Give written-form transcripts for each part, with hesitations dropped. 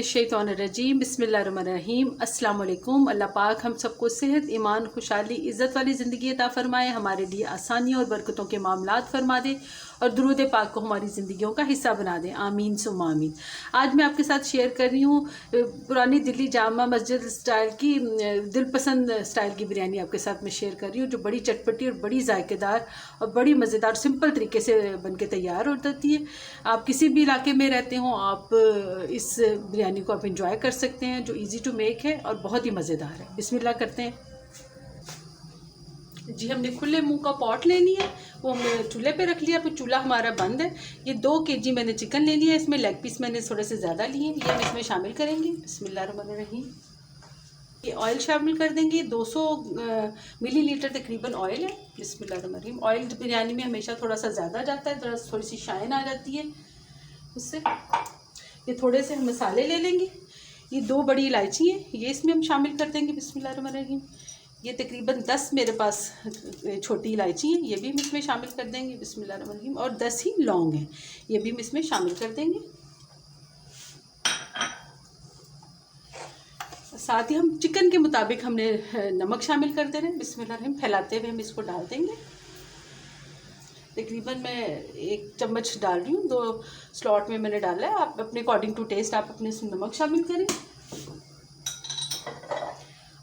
मिनश्शैतानिर्रजीम बिस्मिल्लाहिर्रहमानिर्रहीम। अस्सलाम वालेकुम। अल्लाह पाक हम सबको सेहत, ईमान, खुशहाली, इज़्ज़त वाली ज़िंदगी अता फ़रमाए, हमारे लिए आसानी और बरकतों के मामलात फ़रमा दे और दुरूद पाक को हमारी ज़िंदगियों का हिस्सा बना दें। आमीन सुम्मा आमीन। आज मैं आपके साथ शेयर कर रही हूँ पुरानी दिल्ली जामा मस्जिद स्टाइल की दिलपसंद स्टाइल की बिरयानी आपके साथ मैं शेयर कर रही हूँ, जो बड़ी चटपटी और बड़ी जायकेदार और बड़ी मज़ेदार सिंपल तरीके से बन के तैयार हो जाती है। आप किसी भी इलाके में रहते हों, आप इस बिरयानी को आप इंजॉय कर सकते हैं, जो इजी टू मेक है और बहुत ही मज़ेदार है। बिस्मिल्लाह करते हैं जी। हमने खुले मुंह का पॉट ले लिया, वो हमने चूल्हे पे रख लिया। फिर चूल्हा हमारा बंद है। ये 2 kg मैंने चिकन ले लिया, इसमें लेग पीस मैंने थोड़े से ज़्यादा लिए, ये हम इसमें शामिल करेंगे। बिस्मिल्लाहिर्रहमानिर्रहीम। ये ऑयल शामिल कर देंगे, 200 मिलीलीटर तकरीबन ऑयल है। बिस्मिल्लाहिर्रहमानिर्रहीम। ऑयल बिरयानी में हमेशा थोड़ा सा ज़्यादा जाता है, थोड़ी सी शाइन आ जाती है उससे। ये थोड़े से हम मसाले ले लेंगे। ये 2 बड़ी इलायची है, ये इसमें हम शामिल कर देंगे। बिस्मिल्लाहिर्रहमानिर्रहीम। ये तकरीबन 10 मेरे पास छोटी इलायची है, ये भी हम इसमें शामिल कर देंगे। बिस्मिल्लाहिर्रहमानिर्रहीम। और 10 ही लौंग हैं, ये भी हम इसमें शामिल कर देंगे। साथ ही हम चिकन के मुताबिक हमने नमक शामिल कर दे रहे हैं। बिस्मिल्लाहिर्रहमानिर्रहीम। फैलाते हुए हम इसको डाल देंगे। तकरीबन मैं 1 चम्मच डाल रही हूँ, 2 स्लॉट में मैंने डाला है। आप अपने अकॉर्डिंग टू टेस्ट आप अपने इसमें नमक शामिल करें।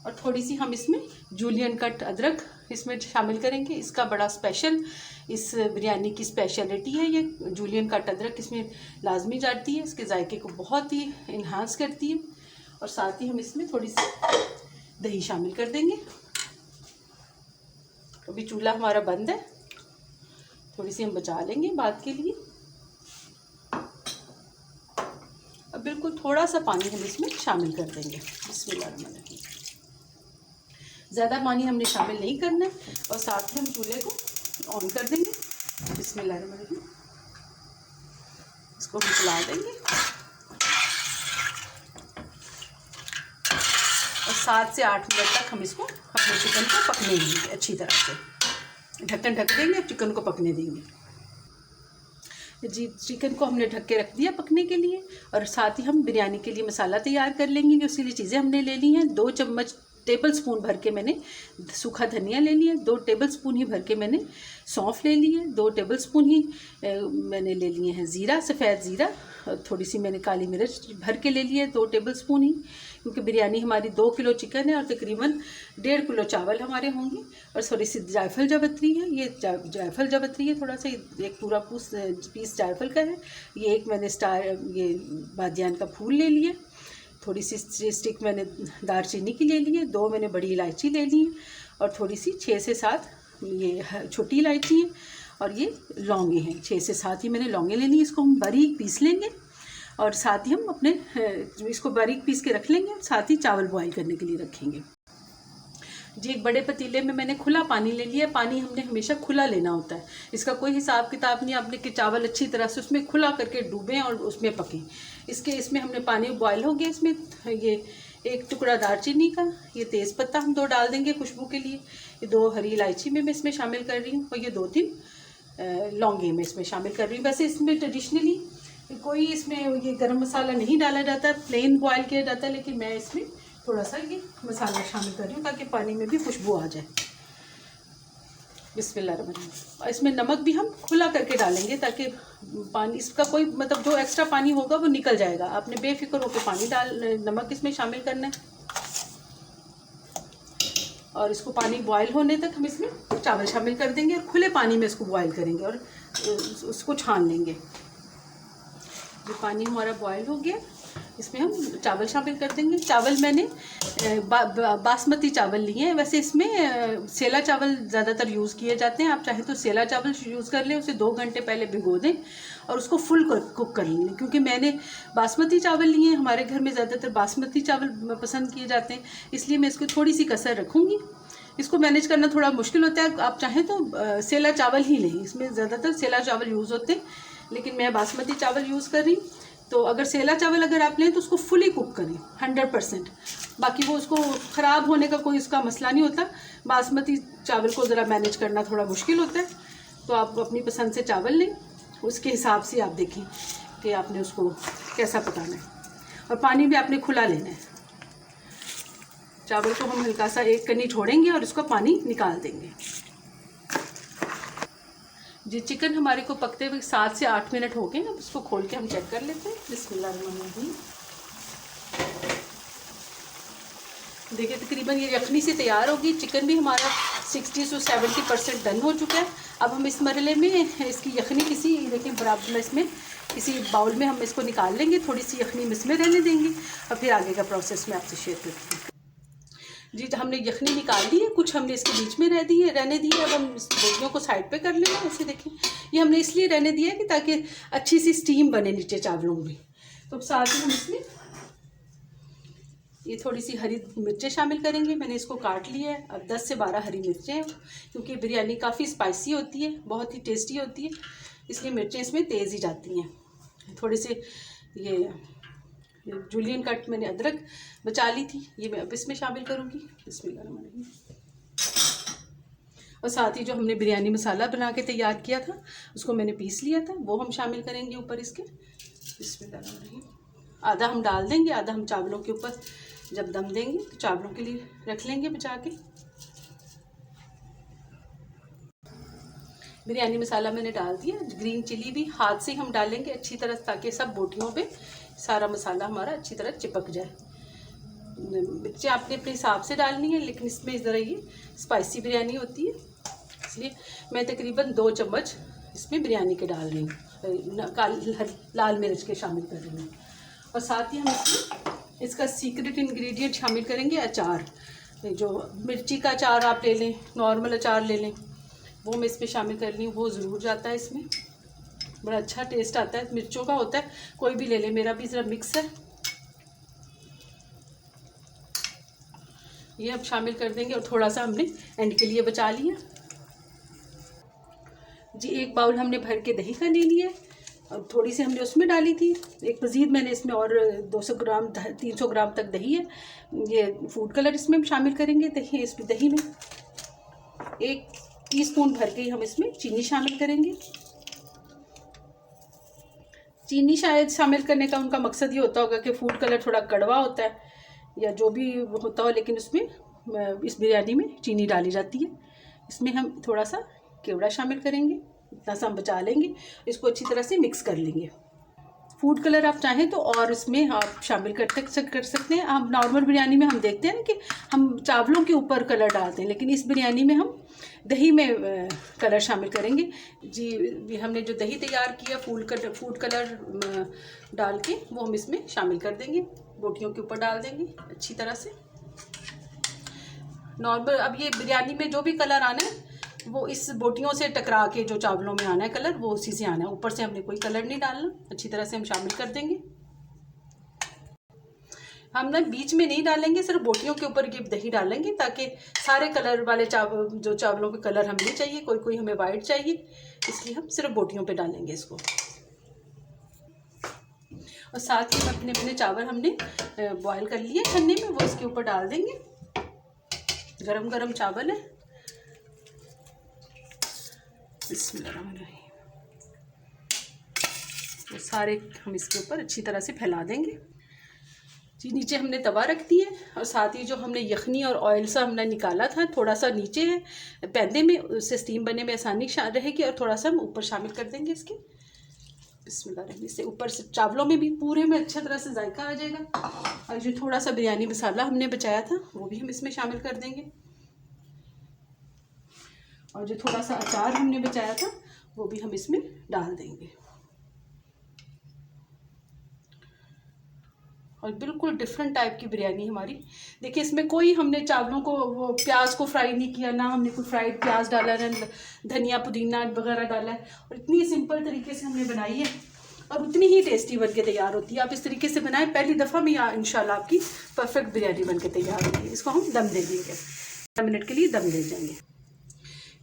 और थोड़ी सी हम इसमें जूलियन कट अदरक इसमें शामिल करेंगे। इसका बड़ा स्पेशल, इस बिरयानी की स्पेशलिटी है ये जूलियन कट अदरक इसमें लाजमी जाती है, इसके जायके को बहुत ही इन्हांस करती है। और साथ ही हम इसमें थोड़ी सी दही शामिल कर देंगे। अभी चूल्हा हमारा बंद है, थोड़ी सी हम बचा लेंगे बाद के लिए। अब बिल्कुल थोड़ा सा पानी हम इसमें शामिल कर देंगे। बिस्मिल्लाहिर्रहमानिर्रहीम। ज़्यादा पानी हमने शामिल नहीं करना है। और साथ में हम चूल्हे को ऑन कर देंगे। बिस्मिल्लाहिर्रहमानिर्रहीम। इसको हम चला देंगे और 7 से 8 मिनट तक हम इसको अपने चिकन को पकने देंगे। अच्छी तरह से ढक्कन ढक देंगे, चिकन को पकने देंगे जी। चिकन को हमने ढक के रख दिया पकने के लिए। और साथ ही हम बिरयानी के लिए मसाला तैयार कर लेंगे। उसके लिए चीज़ें हमने ले ली हैं। 2 टेबल स्पून भर के मैंने सूखा धनिया ले लिया, 2 टेबल स्पून ही भर के मैंने सौंफ ले ली है, 2 टेबल स्पून ही मैंने ले लिए हैं ज़ीरा, सफ़ेद ज़ीरा। थोड़ी सी मैंने काली मिर्च भर के ले ली है, 2 टेबल स्पून ही, क्योंकि बिरयानी हमारी 2 किलो चिकन है और तकरीबन 1.5 किलो चावल हमारे होंगे। और थोड़ी सी जायफल जावित्री है, ये जायफल जावित्री है थोड़ा सा, एक पूरा पीस जायफल का है। ये एक मैंने ये बादियान का फूल ले लिया। थोड़ी सी स्टिक मैंने दालचीनी की ले ली है, 2 मैंने बड़ी इलायची ले ली है और थोड़ी सी 6 से 7 ये छोटी इलायची है और ये लौंगे हैं। 6 से 7 ही मैंने लौंगे ले ली। इसको हम बारीक पीस लेंगे और साथ ही हम अपने इसको बारीक पीस के रख लेंगे। साथ ही चावल बॉईल करने के लिए रखेंगे जी। एक बड़े पतीले में मैंने खुला पानी ले लिया। पानी हमने हमेशा खुला लेना होता है, इसका कोई हिसाब किताब नहीं। आपने कि चावल अच्छी तरह से उसमें खुला करके डूबें और उसमें पकें। इसमें हमने पानी बॉयल हो गया। इसमें ये 1 टुकड़ा दालचीनी का, ये तेज़पत्ता हम 2 डाल देंगे खुशबू के लिए। ये 2 हरी इलायची में मैं इसमें शामिल कर रही हूँ और ये 2-3 लौंगे में इसमें शामिल कर रही हूँ। वैसे इसमें ट्रेडिशनली कोई इसमें ये गरम मसाला नहीं डाला जाता, प्लेन बॉयल किया जाता है, लेकिन मैं इसमें थोड़ा सा ये मसाला शामिल कर रही हूँ ताकि पानी में भी खुशबू आ जाए। बिस्मिल्लाहिर्रहमानिर्रहीम। इसमें नमक भी हम खुला करके डालेंगे ताकि पानी इसका कोई मतलब जो एक्स्ट्रा पानी होगा वो निकल जाएगा। आपने बेफिक्र होकर पानी नमक इसमें शामिल करना है। और इसको पानी बॉयल होने तक हम इसमें चावल शामिल कर देंगे और खुले पानी में इसको बॉयल करेंगे और उसको छान लेंगे। जो पानी हमारा बॉयल हो गया, इसमें हम चावल शामिल कर देंगे। चावल मैंने बासमती चावल लिए हैं। वैसे इसमें सेला चावल ज़्यादातर यूज़ किए जाते हैं। आप चाहें तो सेला चावल यूज़ कर लें, उसे 2 घंटे पहले भिगो दें और उसको फुल कुक कर लें। क्योंकि मैंने बासमती चावल लिए हैं, हमारे घर में ज़्यादातर बासमती चावल पसंद किए जाते हैं, इसलिए मैं इसको थोड़ी सी कसर रखूँगी। इसको मैनेज करना थोड़ा मुश्किल होता है। आप चाहें तो सेला चावल ही लें, इसमें ज़्यादातर सेला चावल यूज़ होते हैं, लेकिन मैं बासमती चावल यूज़ कर रही हूँ। तो अगर सेला चावल अगर आप लें तो उसको फुली कुक करें 100%। बाकी वो उसको ख़राब होने का कोई इसका मसला नहीं होता। बासमती चावल को ज़रा मैनेज करना थोड़ा मुश्किल होता है। तो आप अपनी पसंद से चावल लें, उसके हिसाब से आप देखें कि आपने उसको कैसा पकाना है। और पानी भी आपने खुला लेना है। चावल को हम हल्का सा एक कनी छोड़ेंगे और इसको पानी निकाल देंगे। जी चिकन हमारे को पकते हुए 7 से 8 मिनट हो गए। अब इसको खोल के हम चेक कर लेते हैं। बिस्मिल्लाहिर्रहमानिर्रहीम। देखिए तकरीबन ये यखनी से तैयार होगी। चिकन भी हमारा 60 से 70% डन हो चुका है। अब हम इस मरले में इसकी यखनी किसी देखिए बराबर में इसमें किसी बाउल में हम इसको निकाल लेंगे। थोड़ी सी यखनी इसमें रहने देंगे और फिर आगे का प्रोसेस मैं आपसे शेयर करती हूँ। जी हमने यखनी निकाल दी है, कुछ हमने इसके बीच में रहने दी है। अब हम इस बोटियों को साइड पे कर लेंगे। ऐसे देखिए ये हमने इसलिए रहने दिया है कि ताकि अच्छी सी स्टीम बने नीचे चावलों में। तो साथ ही हम इसमें ये थोड़ी सी हरी मिर्चें शामिल करेंगे। मैंने इसको काट लिया है। अब 10 से 12 हरी मिर्चें हैं, क्योंकि बिरयानी काफ़ी स्पाइसी होती है, बहुत ही टेस्टी होती है, इसलिए मिर्चें इसमें तेज़ ही जाती हैं। थोड़े से ये जूलियन कट मैंने अदरक बचा ली थी, ये मैं अब इसमें शामिल करूँगी। बिस्मिल्लाहिर्रहमानिर्रहीम। और साथ ही जो हमने बिरयानी मसाला बना के तैयार किया था उसको मैंने पीस लिया था, वो हम शामिल करेंगे ऊपर इसके। बिस्मिल्लाहिर्रहमानिर्रहीम। आधा हम डाल देंगे, आधा हम चावलों के ऊपर जब दम देंगे तो चावलों के लिए रख लेंगे बचा के। बिरयानी मसाला मैंने डाल दिया। ग्रीन चिली भी हाथ से हम डालेंगे अच्छी तरह, ताकि सब बोटियों पे सारा मसाला हमारा अच्छी तरह चिपक जाए। मिर्चें आपने अपने हिसाब से डालनी है, लेकिन इसमें ज़रा ये स्पाइसी बिरयानी होती है, इसलिए मैं तकरीबन 2 चम्मच इसमें बिरयानी के डाल रही हूँ, लाल मिर्च के शामिल कर रही हूँ। और साथ ही हम इसमें इसका सीक्रेट इंग्रेडिएंट शामिल करेंगे अचार। जो मिर्ची का अचार आप ले लें, नॉर्मल अचार ले लें, वो मैं इसमें शामिल कर रही हूँ। वो ज़रूर जाता है इसमें, बड़ा अच्छा टेस्ट आता है, मिर्चों का होता है, कोई भी ले ले। मेरा भी ज़रा मिक्स है, ये अब शामिल कर देंगे। और थोड़ा सा हमने एंड के लिए बचा लिया। जी 1 बाउल हमने भर के दही का ले लिया और थोड़ी सी हमने उसमें डाली थी। एक मज़ीद मैंने इसमें और 200 ग्राम 300 ग्राम तक दही है, ये फूड कलर इसमें शामिल करेंगे। दही इसमें दही में 1 टीस्पून भर के हम इसमें चीनी शामिल करेंगे। चीनी शायद शामिल करने का उनका मकसद ये होता होगा कि फूड कलर थोड़ा कड़वा होता है या जो भी होता हो, लेकिन उसमें इस बिरयानी में चीनी डाली जाती है। इसमें हम थोड़ा सा केवड़ा शामिल करेंगे, इतना सा हम बचा लेंगे। इसको अच्छी तरह से मिक्स कर लेंगे। फूड कलर आप चाहें तो और इसमें आप शामिल कर सकते हैं। हम नॉर्मल बिरयानी में हम देखते हैं ना कि हम चावलों के ऊपर कलर डालते हैं, लेकिन इस बिरयानी में हम दही में कलर शामिल करेंगे। जी हमने जो दही तैयार किया फूड कलर डाल के, वो हम इसमें शामिल कर देंगे, बोटियों के ऊपर डाल देंगे अच्छी तरह से। नॉर्मल अब ये बिरयानी में जो भी कलर आना है वो इस बोटियों से टकरा के जो चावलों में आना है कलर, वो उसी से आना है। ऊपर से हमने कोई कलर नहीं डालना, अच्छी तरह से हम शामिल कर देंगे। हम ना बीच में नहीं डालेंगे, सिर्फ बोटियों के ऊपर ये दही डालेंगे, ताकि सारे कलर वाले जो चावलों के कलर हमें नहीं चाहिए, कोई हमें वाइट चाहिए, इसलिए हम सिर्फ बोटियों पे डालेंगे इसको। और साथ ही अपने चावल हमने बॉयल कर लिए छन्नी में, वो इसके ऊपर डाल देंगे। गरम गरम चावल है। बिस्मिल्लाहिर्रहमानिर्रहीम। तो सारे हम इसके ऊपर अच्छी तरह से फैला देंगे। जी नीचे हमने तवा रख दिया और साथ ही जो हमने यखनी और ऑयल सा हमने निकाला था, थोड़ा सा नीचे है पैंदे में, उससे स्टीम बनने में आसानी रहेगी। और थोड़ा सा हम ऊपर शामिल कर देंगे इसके। बिस्मिल्लाह। इससे ऊपर से चावलों में भी पूरे में अच्छी तरह से जायका आ जाएगा। और जो थोड़ा सा बिरयानी मसाला हमने बचाया था वो भी हम इसमें शामिल कर देंगे। और जो थोड़ा सा अचार हमने बचाया था वो भी हम इसमें डाल देंगे। और बिल्कुल डिफरेंट टाइप की बिरयानी हमारी। देखिए इसमें कोई हमने चावलों को वो प्याज को फ्राई नहीं किया, ना हमने कोई फ्राइड प्याज डाला, ना धनिया पुदीना वगैरह डाला है। और इतनी सिंपल तरीके से हमने बनाई है और उतनी ही टेस्टी बन के तैयार होती है। आप इस तरीके से बनाएं, पहली दफ़ा में इंशाल्लाह आपकी परफेक्ट बिरयानी बन के तैयार होगी। इसको हम दम दे देंगे, 15 मिनट के लिए दम दे जाएंगे।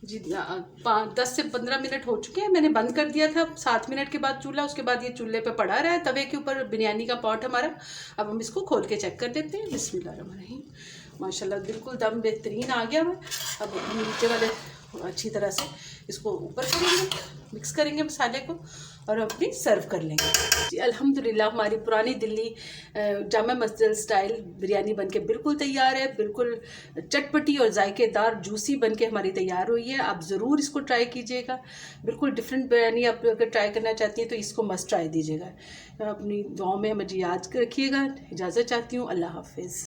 जी 10 से 15 मिनट हो चुके हैं। मैंने बंद कर दिया था 7 मिनट के बाद चूल्हा, उसके बाद ये चूल्हे पे पड़ा रहा है तवे के ऊपर बिरयानी का पॉट हमारा। अब हम इसको खोल के चेक कर देते हैं। बिस्मिल्लाहिर्रहमानिर्रहीम। माशाल्लाह बिल्कुल दम बेहतरीन आ गया है। अब हम नीचे वाले अच्छी तरह से इसको ऊपर करेंगे, मिक्स करेंगे मसाले को और अपनी सर्व कर लेंगे जी। अल्हम्दुलिल्लाह हमारी पुरानी दिल्ली जामा मस्जिद स्टाइल बिरयानी बनके बिल्कुल तैयार है। बिल्कुल चटपटी और जायकेदार जूसी बनके हमारी तैयार हुई है। आप ज़रूर इसको ट्राई कीजिएगा। बिल्कुल डिफरेंट बिरयानी आप अगर ट्राई करना चाहती हैं तो इसको मस्ट ट्राई दीजिएगा। अपनी दुआओं में मुझे याद रखिएगा। इजाज़त चाहती हूँ। अल्लाह हाफिज़।